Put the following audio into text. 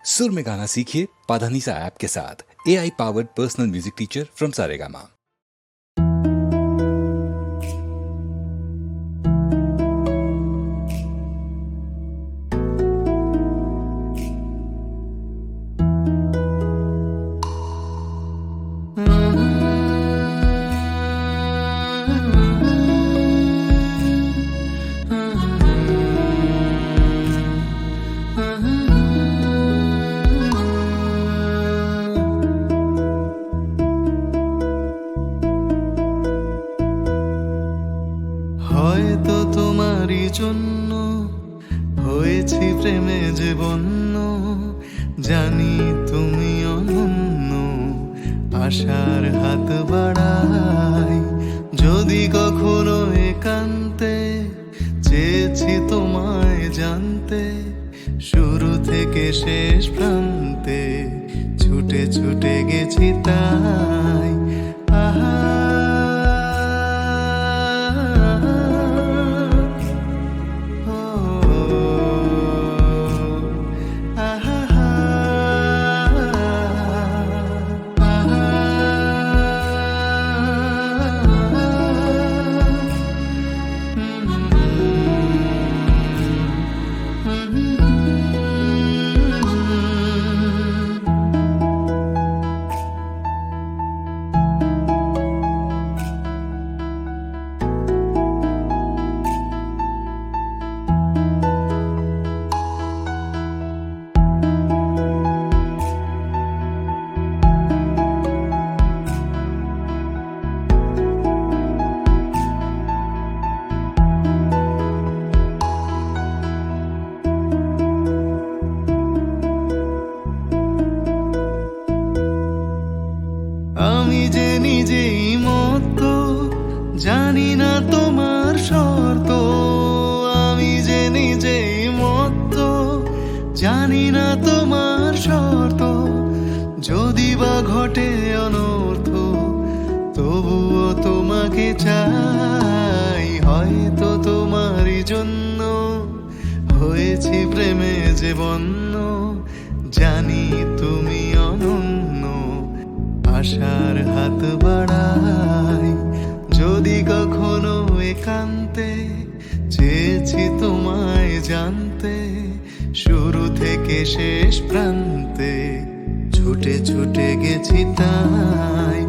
सुर में गाना सीखिए पाधानीसा ऐप के साथ। AI powered personal music teacher from Saregama. হয়তো তোমারই জন্য হয়েছি প্রেমে যে বন্য, জানি তুমি অনন্য, আশার হাত বাড়াই। যদি কখনো একান্তে চেয়েছি তোমায় জানতে, শুরু থেকে শেষ প্রান্তে ছুটে ছুটে গেছি তাই। আহা আমি যে নিজেই মত, জানি না তোমার শর্ত। আমি যে নিজেই মত, জানি না তোমার শর্ত। যদি বা ঘটে অনর্থ, তবুও তোমাকে চাই। হয়তো তোমারই জন্য হয়েছি প্রেমে যে বন্য, জানি তুমি অনন্য, আশার হাত বাড়াই। যদি কখনো একান্তে চেয়েছি তোমায় জানতে, শুরু থেকে শেষ প্রান্তে ছুটে ছুটে গেছি তাই।